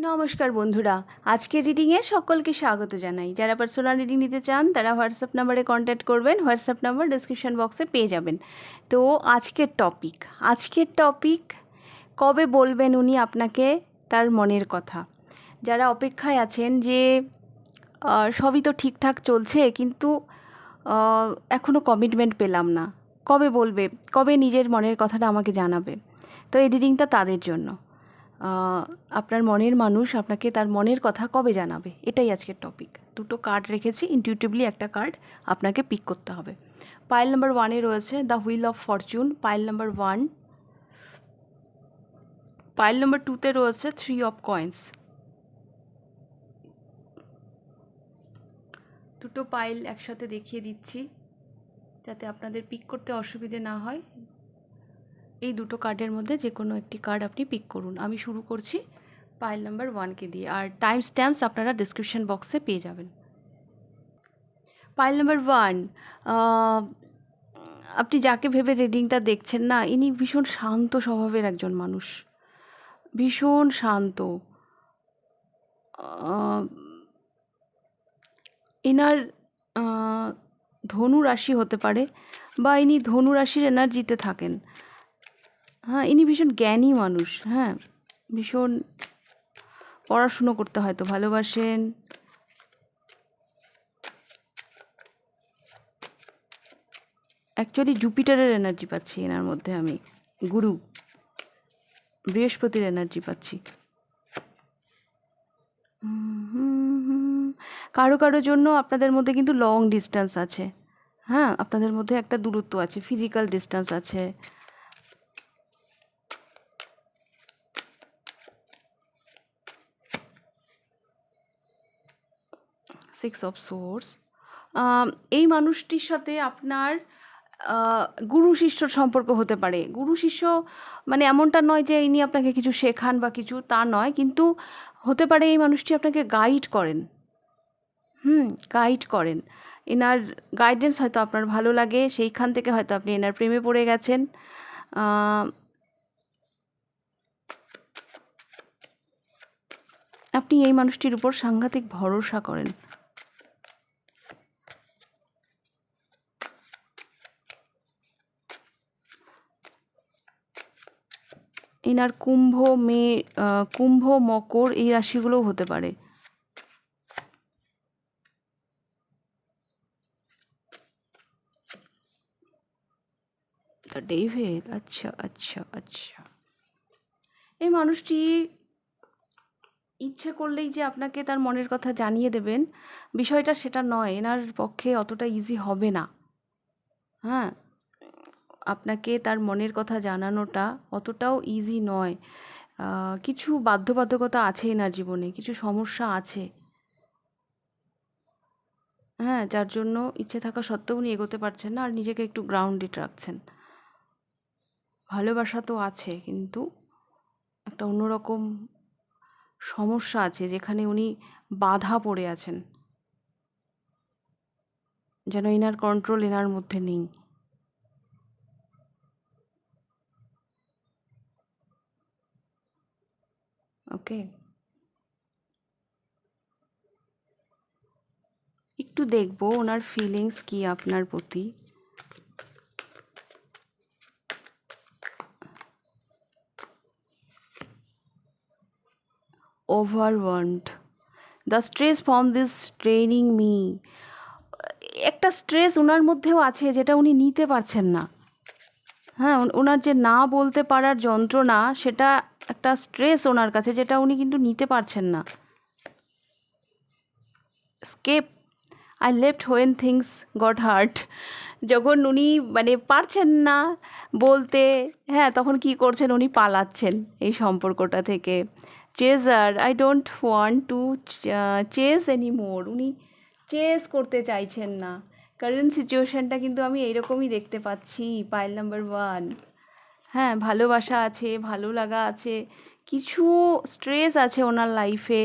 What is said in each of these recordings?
নমস্কার বন্ধুরা, আজকের রিডিংয়ে সকলকে স্বাগত জানাই। যারা পার্সোনাল রিডিং নিতে চান তারা হোয়াটসঅ্যাপ নাম্বারে কন্ট্যাক্ট করবেন। হোয়াটসঅ্যাপ নাম্বার ডেসক্রিপশন বক্সে পেয়ে যাবেন। তো আজকের টপিক কবে বলবেন উনি আপনাকে তার মনের কথা। যারা অপেক্ষায় আছেন যে সবই তো ঠিকঠাক চলছে, কিন্তু এখনও কমিটমেন্ট পেলাম না, কবে বলবে, কবে নিজের মনের কথাটা আমাকে জানাবে, তো এই রিডিংটা তাদের জন্য। আপনার মনের মানুষ আপনাকে তার মনের কথা কবে জানাবে, এটাই আজকের টপিক। দুটো কার্ড রেখেছি, ইনটিউটিভলি একটা কার্ড আপনাকে পিক করতে হবে। পাইল নাম্বার 1-এ রয়েছে the wheel of fortune, pile number 1। Pile number 2-তে রয়েছে 3 অফ কয়েন্স। দুটো পাইল একসাথে দেখিয়ে দিচ্ছি যাতে আপনাদের পিক করতে অসুবিধে না হয়। এই দুটো কার্ডের মধ্যে যে কোনো একটি কার্ড আপনি পিক করুন। আমি শুরু করছি পাইল নাম্বার 1-কে দিয়ে, আর টাইম স্ট্যাম্পস আপনারা ডিসক্রিপশন বক্সে পেয়ে যাবেন। পাইল নাম্বার 1, আপনি যাকে ভেবে রিডিংটা দেখছেন না, ইনি ভীষণ শান্ত স্বভাবের একজন মানুষ, ভীষণ শান্ত। এনার ধনু রাশি হতে পারে, বা ইনি ধনু রাশির এনার্জিতে থাকেন। হ্যাঁ, ইনি ভীষণ জ্ঞানী মানুষ। হ্যাঁ, ভীষণ পড়াশুনো করতে হয়তো ভালোবাসেন। অ্যাকচুয়ালি জুপিটারের এনার্জি পাচ্ছি এনার মধ্যে, আমি গুরু বৃহস্পতির এনার্জি পাচ্ছি। কারো কারো জন্য আপনাদের মধ্যে কিন্তু লং ডিস্টেন্স আছে। হ্যাঁ, আপনাদের মধ্যে একটা দূরত্ব আছে, ফিজিক্যাল ডিস্টেন্স আছে। Six of swords. এই মানুষটির সাথে আপনার গুরু শিষ্যর সম্পর্ক হতে পারে। গুরু শিষ্য মানে এমনটা নয় যে ইনি আপনাকে কিছু শেখান বা কিছু, তা নয়, কিন্তু হতে পারে এই মানুষটি আপনাকে গাইড করেন। গাইড করেন। এনার গাইডেন্স হয়তো আপনার ভালো লাগে, সেইখান থেকে হয়তো আপনি এনার প্রেমে পড়ে গেছেন। আপনি এই মানুষটির উপর সাংঘাতিক ভরসা করেন। এনার কুম্ভ, মকর এই রাশিগুলোও হতে পারে। The devil. আচ্ছা আচ্ছা আচ্ছা, এই মানুষটি ইচ্ছে করলেই যে আপনাকে তার মনের কথা জানিয়ে দেবেন, বিষয়টা সেটা নয়। এনার পক্ষে অতটা ইজি হবে না। হ্যাঁ, আপনাকে তার মনের কথা জানানোটা অতটাও ইজি নয়। কিছু বাধ্যবাধকতা আছে এনার জীবনে, কিছু সমস্যা আছে। হ্যাঁ, যার জন্য ইচ্ছে থাকা সত্ত্বেও উনি এগোতে পারছেন না, আর নিজেকে একটু গ্রাউন্ডেড রাখছেন। ভালোবাসা তো আছে, কিন্তু একটা অন্যরকম সমস্যা আছে যেখানে উনি বাধা পড়ে আছেন, যেন এনার কন্ট্রোল এনার মধ্যে নেই। ওকে, একটু দেখবো ওনার ফিলিংস কি আপনার প্রতি। Overwhelmed, the stress from this training me. একটা স্ট্রেস ওনার মধ্যেও আছে যেটা উনি নিতে পারছেন না। হ্যাঁ, ওনার যে না বলতে পারার যন্ত্রণা, সেটা একটা স্ট্রেস ওনার কাছে, যেটা উনি কিন্তু নিতে পারছেন না। Escape, I left when things got hurt. যখন উনি মানে পারছেন না বলতে, হ্যাঁ, তখন কি করছেন, উনি পালাচ্ছেন এই সম্পর্কটা থেকে। Chaser, I don't want to chase anymore. উনি চেস করতে চাইছেন না। কারেন্ট সিচুয়েশানটা কিন্তু আমি এইরকমই দেখতে পাচ্ছি। Pile number 1। হ্যাঁ, ভালোবাসা আছে, ভালো লাগা আছে, কিছু স্ট্রেস আছে ওনার লাইফে,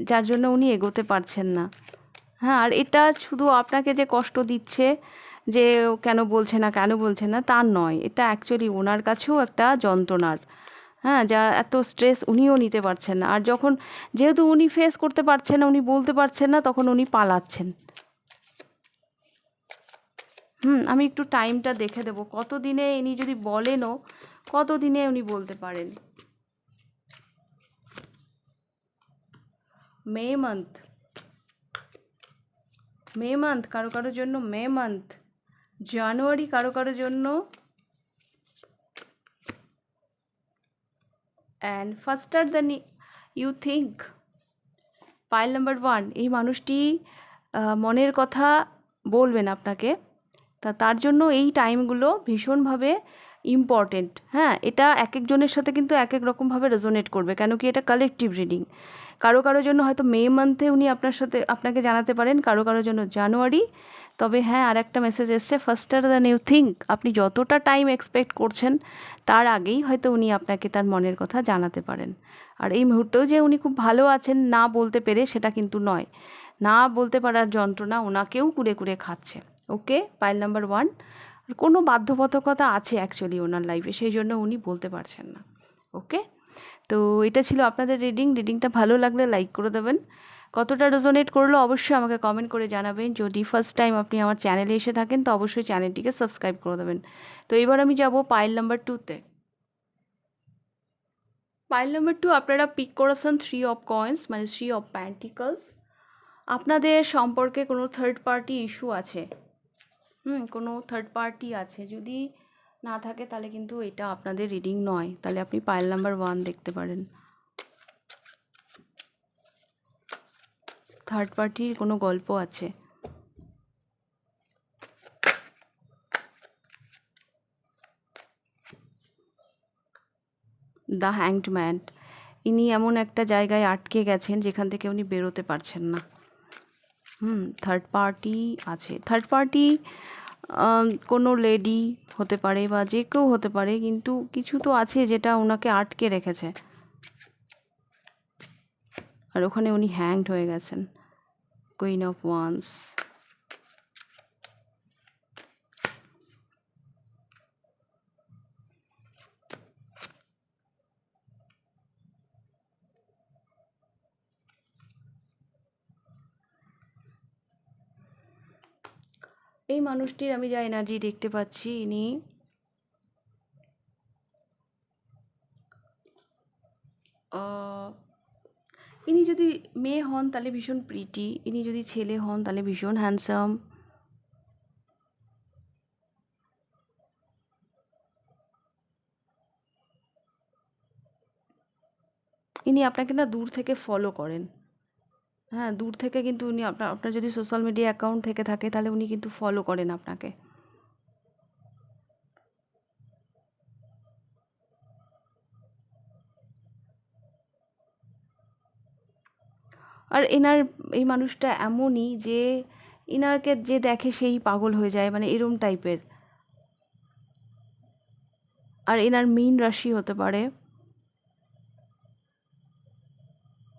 যার জন্য উনি এগোতে পারছেন না। হ্যাঁ, আর এটা শুধু আপনাকে যে কষ্ট দিচ্ছে, যে কেন বলছে না তা নয়। এটা অ্যাকচুয়ালি ওনার কাছেও একটা যন্ত্রণার। হ্যাঁ, যা এত স্ট্রেস উনিও নিতে পারছেন না। আর যখন যেহেতু উনি ফেস করতে পারছেন না, উনি বলতে পারছেন না, তখন উনি পালাচ্ছেন। আমি একটু টাইমটা দেখে দেবো কত দিনে ইনি যদি বলেনও, কত দিনে উনি বলতে পারেন। মে মান্থ, মে মান্থ কারো কারোর জন্য, মে মান্থ, জানুয়ারি কারো কারোর জন্য, and faster than you think. Pile number 1, এই মানুষটি মনের কথা বলবেন আপনাকে। তার জন্য এই টাইমগুলো ভীষণভাবে ইম্পর্টেন্ট। হ্যাঁ, এটা এক একজনের সাথে কিন্তু এক এক রকমভাবে রেজোনেট করবে, কেন কি এটা কালেকটিভ রিডিং। কারো কারোর জন্য হয়তো মে মান্থে উনি আপনাকে জানাতে পারেন, কারো কারোর জন্য জানুয়ারি। তবে হ্যাঁ, আর একটা মেসেজ এসছে, ফাস্টার দ্যান ইউ থিঙ্ক। আপনি যতটা টাইম এক্সপেক্ট করছেন তার আগেই হয়তো উনি আপনাকে তার মনের কথা জানাতে পারেন। আর এই মুহূর্তেও যে উনি খুব ভালো আছেন না বলতে পেরে, সেটা কিন্তু নয়। না বলতে পারার যন্ত্রণা ওনাকেও কুড়ে কুড়ে খাচ্ছে। ওকে, পাইল নাম্বার 1, আর কোনো বাধ্যবাধকতা আছে অ্যাকচুয়ালি ওনার লাইফে, সেই জন্য উনি বলতে পারছেন না। ওকে, তো এটা ছিল আপনাদের রিডিংটা ভালো লাগলে লাইক করে দেবেন। কতটা রেজোনেট করলো অবশ্যই আমাকে কমেন্ট করে জানাবেন। যদি ফার্স্ট টাইম আপনি আমার চ্যানেলে এসে থাকেন তো অবশ্যই চ্যানেলটিকে সাবস্ক্রাইব করে দেবেন। তো এবার আমি যাব পাইল নাম্বার 2তে। পাইল নাম্বার 2 আপনারা পিক করেছেন 3 অফ কয়েন্স, মানে 3 অফ প্যান্টিকলস। আপনাদের সম্পর্কে কোনো থার্ড পার্টি ইস্যু আছে। কোনো থার্ড পার্টি আছে, যদি না থাকে তাহলে কিন্তু এটা আপনাদের রিডিং নয়। তাহলে আপনি পাইল নাম্বার 1 দেখতে পারেন। থার্ড পার্টির কোনো গল্প আছে। দ্য হ্যাংড ম্যান, ইনি এমন একটা জায়গায় আটকে গেছেন যেখান থেকে উনি বেরোতে পারছেন না। থার্ড পার্টি আছে। থার্ড পার্টি কোনো লেডি হতে পারে বা যে কেউ হতে পারে, কিন্তু কিছু তো আছে যেটা ওনাকে আটকে রেখেছে, আর ওখানে উনি হ্যাংড হয়ে গেছেন। কুইন অফ ওয়ান্স, এই মানুষটির আমি যা এনার্জি দেখতে পাচ্ছি, ইনি যদি মেয়ে হন তাহলে ভীষণ প্রিটি, ইনি যদি ছেলে হন তাহলে ভীষণ হ্যান্ডসাম। ইনি আপনাকে না দূর থেকে ফলো করেন। হ্যাঁ, দূর থেকে কিন্তু উনি আপনার যদি সোশ্যাল মিডিয়া অ্যাকাউন্ট থেকে থাকে তাহলে উনি কিন্তু ফলো করেন আপনাকে। আর এই মানুষটা এমনই যে ইনারকে যে দেখে সেই পাগল হয়ে যায়, মানে এরম টাইপের। আর এনার মীন রাশি হতে পারে,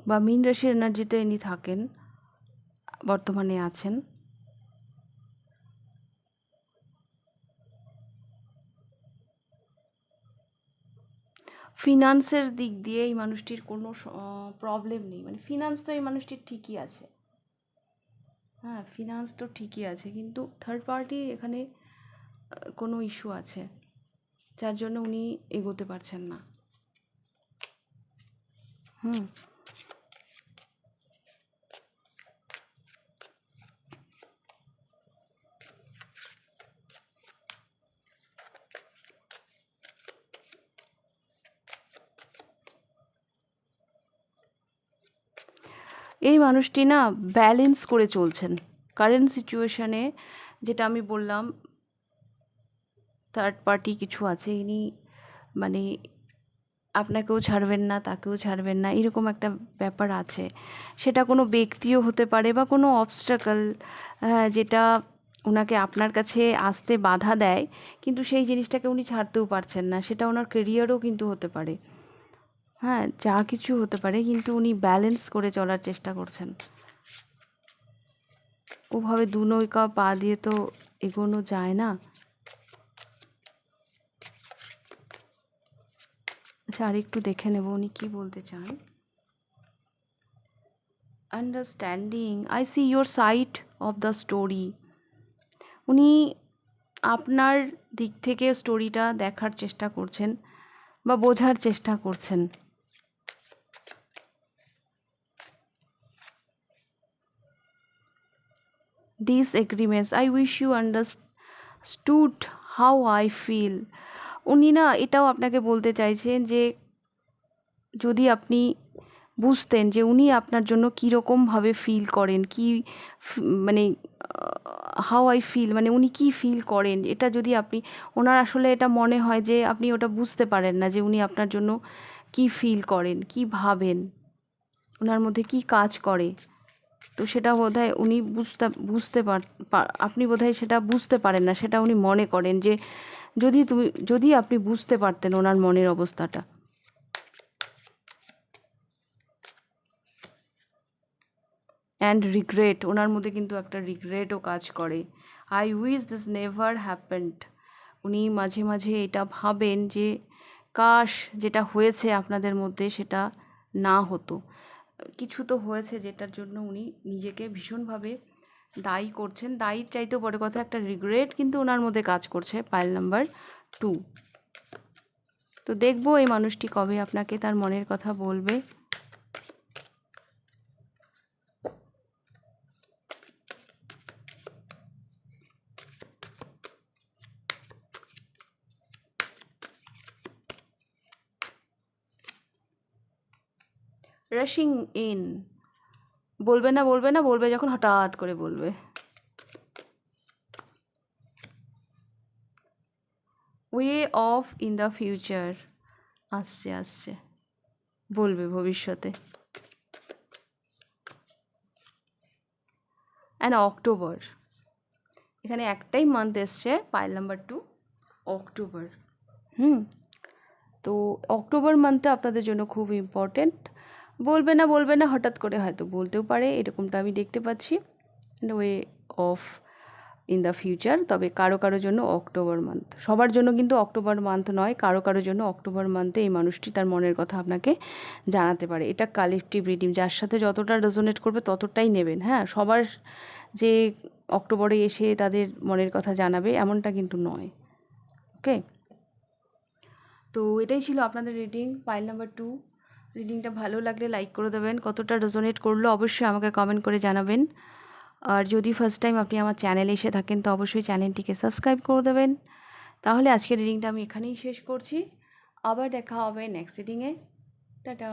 বা মীন রাশির এনার্জিতে ইনি থাকেন, বর্তমানে আছেন। ফিনান্সের দিক দিয়ে এই মানুষটির কোনো প্রবলেম নেই, মানে ফিনান্স তো এই মানুষটির ঠিকই আছে। হ্যাঁ, ফিনান্স তো ঠিকই আছে, কিন্তু থার্ড পার্টি এখানে কোনো ইস্যু আছে, যার জন্য উনি এগোতে পারছেন না। এই মানুষটি না ব্যালেন্স করে চলছেন কারেন্ট সিচুয়েশানে। যেটা আমি বললাম, থার্ড পার্টি কিছু আছে, ইনি মানে আপনাকেও ছাড়বেন না, তাকেও ছাড়বেন না, এরকম একটা ব্যাপার আছে। সেটা কোনো ব্যক্তিও হতে পারে বা কোনো অবস্ট্রাকল, যেটা ওনাকে আপনার কাছে আসতে বাধা দেয়, কিন্তু সেই জিনিসটাকে উনি ছাড়তেও পারছেন না। সেটা ওনার কেরিয়ারও কিন্তু হতে পারে। হ্যাঁ, যা কিছু হতে পারে, কিন্তু উনি ব্যালেন্স করে চলার চেষ্টা করছেন। ওভাবে দু নৌকা পা দিয়ে তো এগোনো যায় না। আচ্ছা, আচ্ছা, আর একটু দেখে নেব উনি কী বলতে চান। Understanding, I see your side of the story. উনি আপনার দিক থেকে স্টোরিটা দেখার চেষ্টা করছেন বা বোঝার চেষ্টা করছেন। Disagreements, I wish you understood how I feel. উনি না এটাও আপনাকে বলতে চাইছেন যে যদি আপনি বুঝতেন যে উনি আপনার জন্য কীরকমভাবে ফিল করেন, কি মানে হাউ আই ফিল মানে উনি কি ফিল করেন, এটা যদি আপনি ওনার আসলে এটা মনে হয় যে আপনি ওটা বুঝতে পারেন না যে উনি আপনার জন্য কি ফিল করেন, কি ভাবেন, ওনার মধ্যে কি কাজ করে। তো সেটা বোধহয় উনি আপনি বোধহয় সেটা বুঝতে পারেন না, সেটা উনি মনে করেন যে যদি আপনি বুঝতে পারতেন ওনার মনের অবস্থাটা। অ্যান্ড রিগ্রেট, ওনার মধ্যে কিন্তু একটা রিগ্রেটও কাজ করে। I wish this never happened. উনি মাঝে মাঝে এটা ভাবেন যে কাশ যেটা হয়েছে আপনাদের মধ্যে সেটা না হতো। কিছু তো হয়েছে যেটার জন্য উনি নিজেকে ভীষণভাবে দায়ী করছেন। দায়ীর চাইতেও বড় কথা একটা রিগ্রেট কিন্তু ওনার মধ্যে কাজ করছে। Pile number 2। তো দেখবো এই মানুষটি কবে আপনাকে তার মনের কথা বলবে। রাশিং ইন, বলবে না বলবে যখন হঠাৎ করে বলবে। Way of in the future, আসছে বলবে ভবিষ্যতে। অ্যান্ড অক্টোবর, এখানে একটাই মান্থ এসছে, পাইল নাম্বার 2 অক্টোবর। তো অক্টোবর মান্থটা আপনাদের জন্য খুব ইম্পর্টেন্ট। বলবে না হঠাৎ করে হয়তো বলতেও পারে, এরকমটা আমি দেখতে পাচ্ছি। Way of in the future, তবে কারো জন্য অক্টোবর মান্থ, সবার জন্য কিন্তু অক্টোবর মান্থ নয়, কারো জন্য অক্টোবর মান্থে এই মানুষটি তার মনের কথা আপনাকে জানাতে পারে। এটা কালেকটিভ রিডিং, যার সাথে যতটা রেজোনেট করবে ততটাই নেবেন। হ্যাঁ, সবার যে অক্টোবরে এসে তাদের মনের কথা জানাবে এমনটা কিন্তু নয়। ওকে, তো এটাই ছিল আপনাদের রিডিং, পাইল নাম্বার 2। রিডিংটা ভালো লাগলে লাইক করে দেবেন, কতটা রেজোনেট করলো অবশ্যই আমাকে কমেন্ট করে জানাবেন। আর যদি ফার্স্ট টাইম আপনি আমার চ্যানেলে এসে থাকেন তো অবশ্যই চ্যানেলটিকে সাবস্ক্রাইব করে দেবেন। তাহলে আজকের রিডিংটা আমি এখানেই শেষ করছি, আবার দেখা হবে নেক্সট রিডিংয়ে। টাটা।